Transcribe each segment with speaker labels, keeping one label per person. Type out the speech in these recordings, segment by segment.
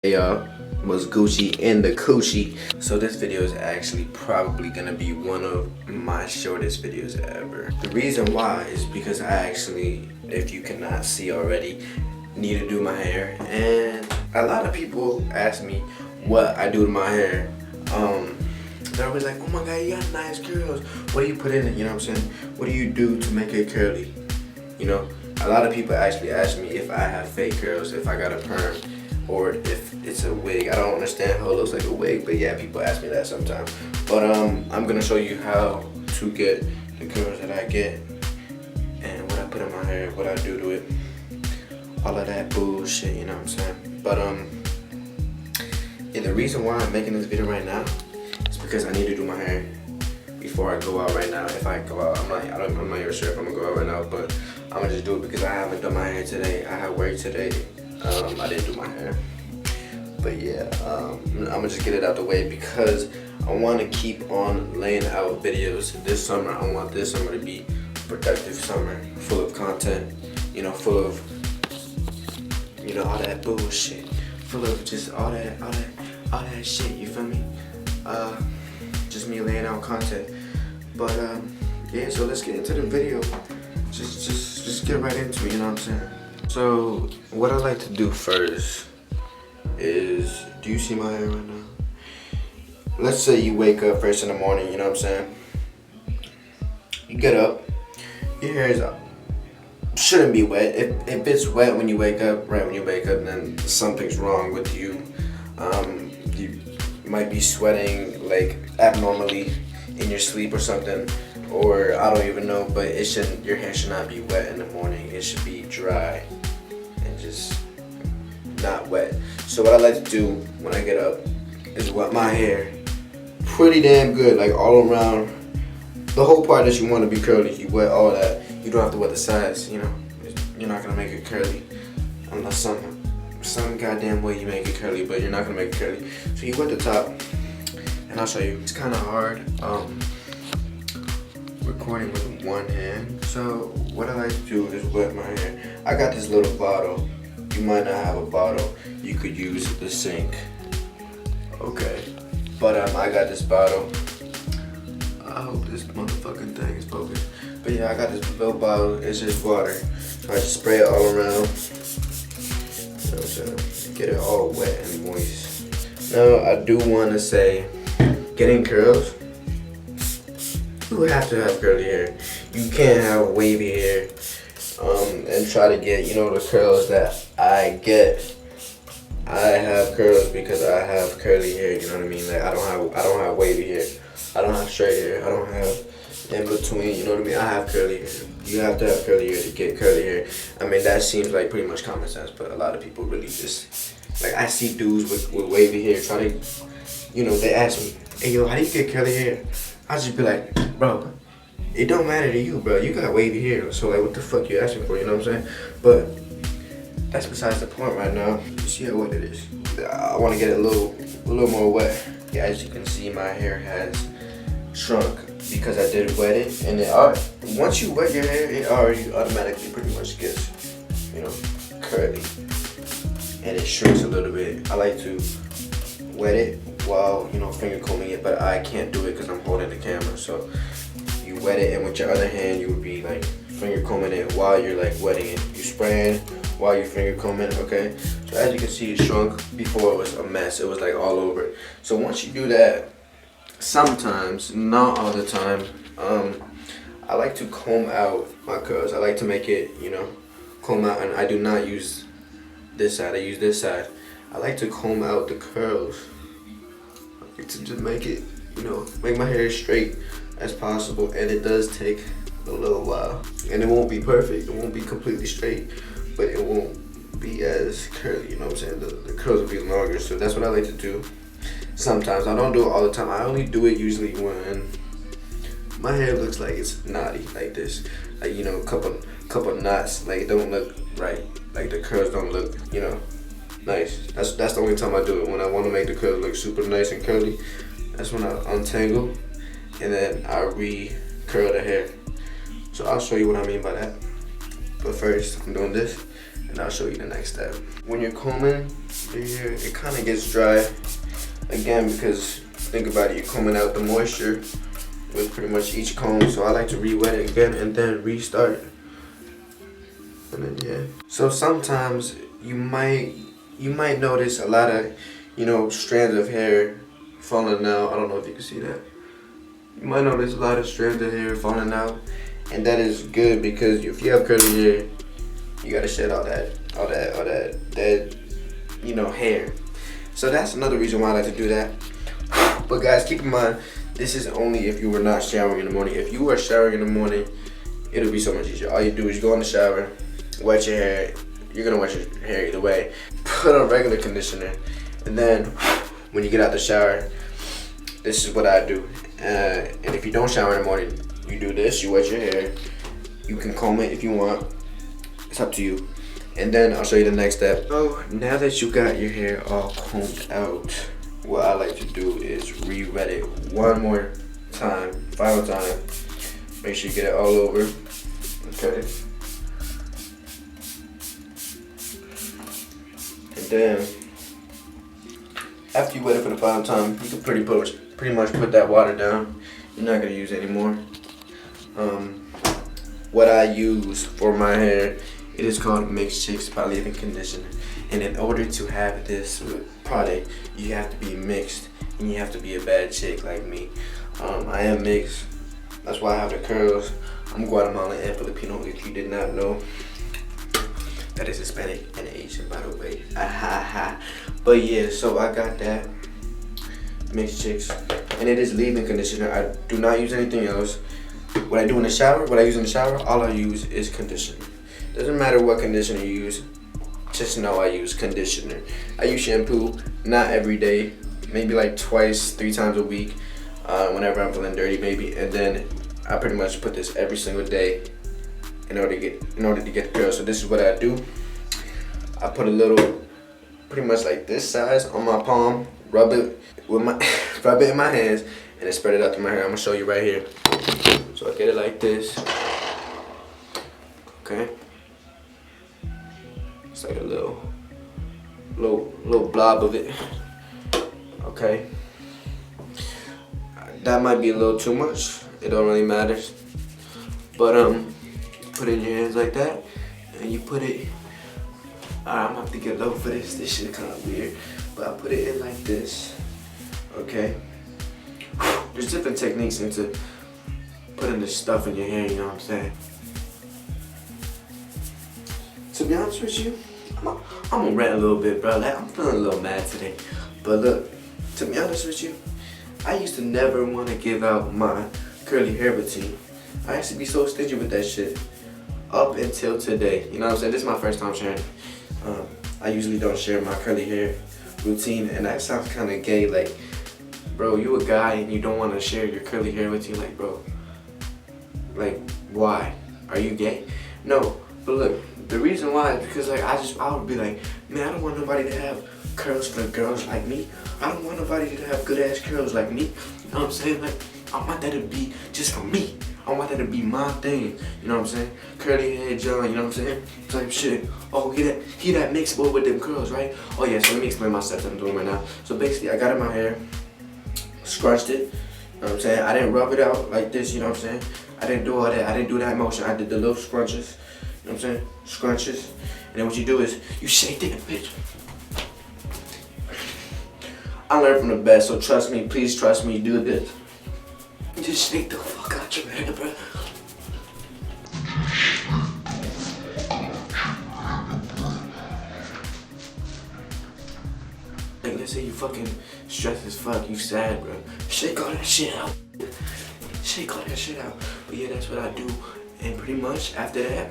Speaker 1: Hey y'all, was Gucci in the coochie. So this video is actually probably gonna be one of my shortest videos ever. The reason why is because I actually, if you cannot see already, need to do my hair. And a lot of people ask me what I do to my hair. They're always like, oh my god, you got nice curls. What do you put in it? You know what I'm saying? What do you do to make it curly? You know, a lot of people actually ask me if I have fake curls, if I got a perm, or if it's a wig. I don't understand how it looks like a wig, but yeah, people ask me that sometimes. But I'm gonna show you how to get the curls that I get and what I put in my hair, what I do to it, all of that bullshit, you know what I'm saying? But yeah, the reason why I'm making this video right now is because I need to do my hair before I go out right now. If I go out, I'm not even sure if I'm gonna go out right now, but I'm gonna just do it because I haven't done my hair today. I had work today. I didn't do my hair, but yeah, I'm gonna just get it out the way because I want to keep on laying out videos this summer. I want this summer to be a productive summer, full of content, you know, full of, you know, all that bullshit, full of just all that shit. You feel me? Just me laying out content. But yeah, so let's get into the video. Just get right into it. You know what I'm saying? So what I like to do first is, do you see my hair right now? Let's say you wake up first in the morning, you know what I'm saying? You get up, your hair is shouldn't be wet. If it's wet when you wake up, right when you wake up, then something's wrong with you. You might be sweating like abnormally in your sleep or something, or I don't even know, but your hair should not be wet in the morning. It should be dry and just not wet. So what I like to do when I get up is wet my hair pretty damn good, like all around the whole part that you want to be curly. You wet all that. You don't have to wet the sides, you know. You're not gonna make it curly unless some goddamn way you make it curly, but you're not gonna make it curly. So you wet the top, and I'll show you. It's kind of hard recording with one hand. So what I like to do is wet my hair. I got this little bottle. You might not have a bottle. You could use the sink. Okay. But I got this bottle. I hope this motherfucking thing is focused. But yeah, I got this little bottle. It's just water. So I just spray it all around. You know, so get it all wet and moist. Now I do want to say, getting curls, you have to have curly hair. You can't have wavy hair and try to get, you know, the curls that I get. I have curls because I have curly hair, you know what I mean? Like I don't have wavy hair. I don't have straight hair. I don't have in between, you know what I mean? I have curly hair. You have to have curly hair to get curly hair. I mean, that seems like pretty much common sense, but a lot of people really just, like, I see dudes with wavy hair try to, you know, they ask me, hey yo, how do you get curly hair? I just be like, bro, it don't matter to you, bro. You got wavy hair, so like, what the fuck you asking for? You know what I'm saying? But that's besides the point right now. You see how wet it is. I want to get it a little more wet. Yeah, as you can see, my hair has shrunk because I did wet it, and once you wet your hair, it already automatically pretty much gets, you know, curly, and it shrinks a little bit. I like to wet it while, you know, finger combing it, but I can't do it because I'm holding the camera. So you wet it, and with your other hand you would be like finger combing it while you're like wetting it. You spraying while you're finger combing, okay? So as you can see, it shrunk. Before it was a mess. It was like all over. So once you do that, sometimes, not all the time, I like to comb out my curls. I like to make it, you know, comb out, and I do not use this side. I use this side. I like to comb out the curls. I like to just make it, you know, make my hair as straight as possible, and it does take a little while. And it won't be perfect. It won't be completely straight, but it won't be as curly, you know what I'm saying? The curls will be longer, so that's what I like to do. Sometimes. I don't do it all the time. I only do it usually when my hair looks like it's knotty, like this. Like, you know, a couple knots, like it don't look right. Like the curls don't look, you know, nice. That's the only time I do it. When I want to make the curls look super nice and curly, that's when I untangle and then I re-curl the hair. So I'll show you what I mean by that. But first, I'm doing this, and I'll show you the next step. When you're combing, your hair, it kind of gets dry again because think about it, you're combing out the moisture with pretty much each comb. So I like to re-wet it again and then restart. And then yeah. So sometimes you might notice a lot of, you know, strands of hair falling out. I don't know if you can see that. You might notice a lot of strands of hair falling out, and that is good because if you have curly hair, you gotta shed all that dead, you know, hair. So that's another reason why I like to do that. But guys, keep in mind, this is only if you were not showering in the morning. If you are showering in the morning, it'll be so much easier. All you do is go in the shower, wet your hair. You're gonna wet your hair either way. Put on regular conditioner, and then when you get out the shower, this is what I do. And if you don't shower in the morning, you do this. You wet your hair. You can comb it if you want. It's up to you. And then I'll show you the next step. So now that you got your hair all combed out, what I like to do is re-wet it one more time, final time. Make sure you get it all over. Okay. And then after you wet it for the final time, you can pretty much put that water down. You're not gonna use it anymore. What I use for my hair, it is called Mixed Chicks by Leave-In Conditioner. And in order to have this product, you have to be mixed and you have to be a bad chick like me. I am mixed. That's why I have the curls. I'm Guatemalan and Filipino, if you did not know. That is Hispanic and Asian, by the way. But yeah, so I got that Mixed Chicks, and it is leave-in conditioner. I do not use anything else. What I do in the shower, what I use in the shower, all I use is conditioner. Doesn't matter what conditioner you use, just know I use conditioner. I use shampoo, not every day, maybe like twice, 3 times a week, whenever I'm feeling dirty maybe, and then I pretty much put this every single day in order to get the curls. So this is what I do. I put a little, pretty much like this size on my palm, rub it with my rub it in my hands, and then spread it out to my hair. I'm gonna show you right here. So I get it like this. Okay. It's like a little blob of it. Okay. That might be a little too much. It don't really matter. But put it in your hands like that, and you put it. I'm gonna have to get low for this. This shit kind of weird, but I put it in like this. Okay. There's different techniques into putting this stuff in your hair. You know what I'm saying? To be honest with you, I'm gonna rant a little bit, bro. Like, I'm feeling a little mad today. But look, to be honest with you, I used to never want to give out my curly hair routine. I used to be so stingy with that shit up until today. You know what I'm saying? This is my first time sharing. I usually don't share my curly hair routine, and that sounds kind of gay. Like, bro, you a guy and you don't want to share your curly hair routine? Like, bro, like, why? Are you gay? No, but look, the reason why is because like I would be like, man, I don't want nobody to have curls for girls like me. I don't want nobody to have good ass curls like me. You know what I'm saying? Like, I want that to be just for me. I want that to be my thing. You know what I'm saying? Curly hair John, you know what I'm saying? Type shit. Oh, he that mixed boy with them curls, right? Oh yeah, so let me explain my steps I'm doing right now. So basically I got in my hair, scrunched it. You know what I'm saying? I didn't rub it out like this, you know what I'm saying? I didn't do all that. I didn't do that motion. I did the little scrunches. You know what I'm saying? Scrunches. And then what you do is you shake that bitch. I learned from the best, so trust me, please trust me, do this. Just shake the fuck out your hair, bro. Like, let's say you fucking stressed as fuck, you sad, bro. Shake all that shit out. Shake all that shit out. But yeah, that's what I do. And pretty much after that,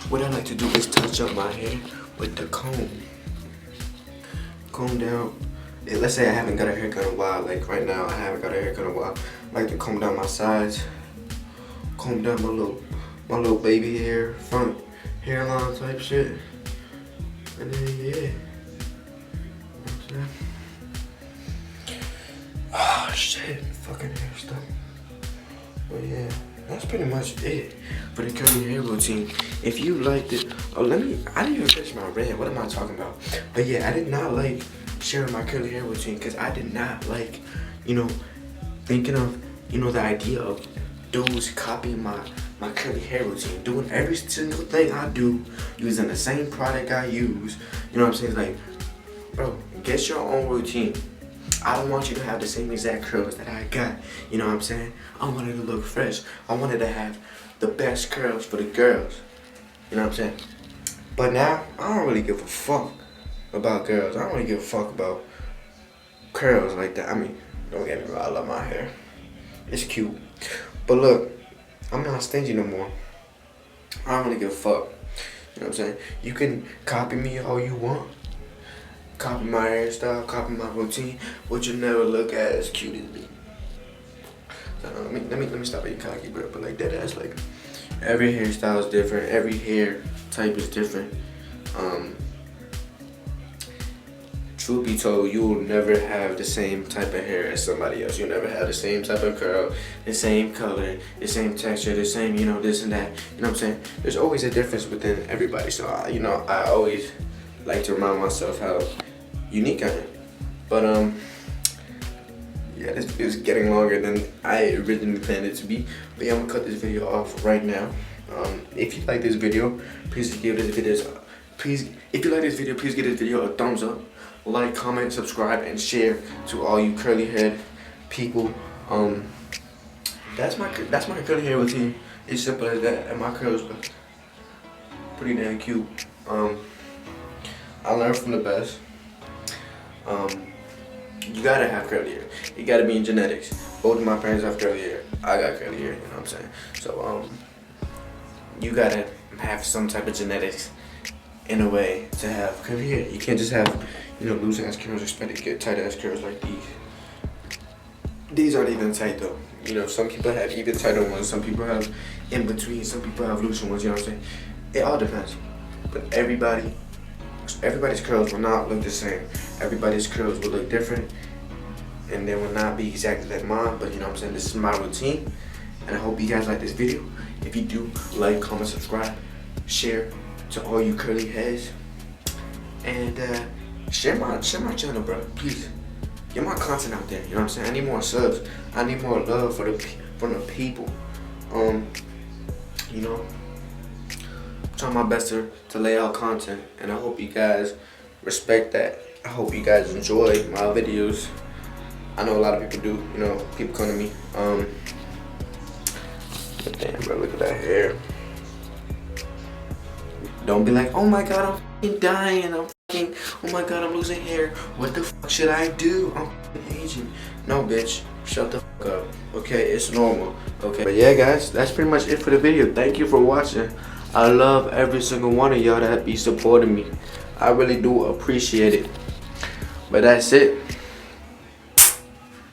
Speaker 1: what I like to do is touch up my hair with the comb. Comb down. And let's say I haven't got a haircut in a while. Like right now, I haven't got a haircut in a while. I like to comb down my sides. Comb down my little baby hair, front hairline type shit. And then yeah. Oh shit, fucking hair stuff. But yeah, that's pretty much it for the curly hair routine. If you liked it, Oh, I didn't even finish my red. What am I talking about? But yeah, I did not like sharing my curly hair routine because I did not like, you know, thinking of, the idea of dudes copying my curly hair routine, doing every single thing I do, using the same product I use. You know what I'm saying? It's like, bro, get your own routine. I don't want you to have the same exact curls that I got. You know what I'm saying? I wanted to look fresh. I wanted to have the best curls for the girls. You know what I'm saying? But now, I don't really give a fuck about girls. I don't really give a fuck about curls like that. I mean, don't get me wrong, I love my hair. It's cute. But look, I'm not stingy no more. I don't really give a fuck. You know what I'm saying? You can copy me all you want. Copy my hairstyle, copy my routine, but you'll never look as cute as me. So, let me stop being cocky, bro. But like that ass, like every hairstyle is different, every hair type is different. Truth be told, you will never have the same type of hair as somebody else. You'll never have the same type of curl, the same color, the same texture, the same, this and that. You know what I'm saying? There's always a difference within everybody. So, I always like to remind myself how unique I am. But, yeah, this video is getting longer than I originally planned it to be. But yeah, I'm gonna cut this video off right now. If you like this video, please give this video, if you like this video, please give this video a thumbs up. Like, comment, subscribe, and share to all you curly head people. That's my curly hair routine. It's simple as that, and my curls are pretty damn cute. I learned from the best. You gotta have curly hair. You gotta be in genetics. Both of my parents have curly hair. I got curly hair. You know what I'm saying? So you gotta have some type of genetics in a way to have curly hair. You can't just have, loose ass curls, expect to get tight ass curls like these. These aren't even tight though. Some people have even tighter ones, some people have in between, some people have looser ones, you know what I'm saying? It all depends. But everybody's curls will not look the same. Everybody's curls will look different, and they will not be exactly like mine, but you know what I'm saying? This is my routine, and I hope you guys like this video. If you do, like, comment, subscribe, share to all you curly heads, and share my channel, bro. Please get my content out there. You know what I'm saying? I need more subs. I need more love from the people. I'm trying my best to lay out content, and I hope you guys respect that. I hope you guys enjoy my videos. I know a lot of people do. People come to me. But damn, bro, look at that hair. Don't be like, oh my god, I'm fucking dying. Oh my god, I'm losing hair. What the fuck should I do? I'm fucking aging. No, bitch. Shut the fuck up. Okay, it's normal. Okay. But yeah, guys, that's pretty much it for the video. Thank you for watching. I love every single one of y'all that be supporting me. I really do appreciate it. But that's it.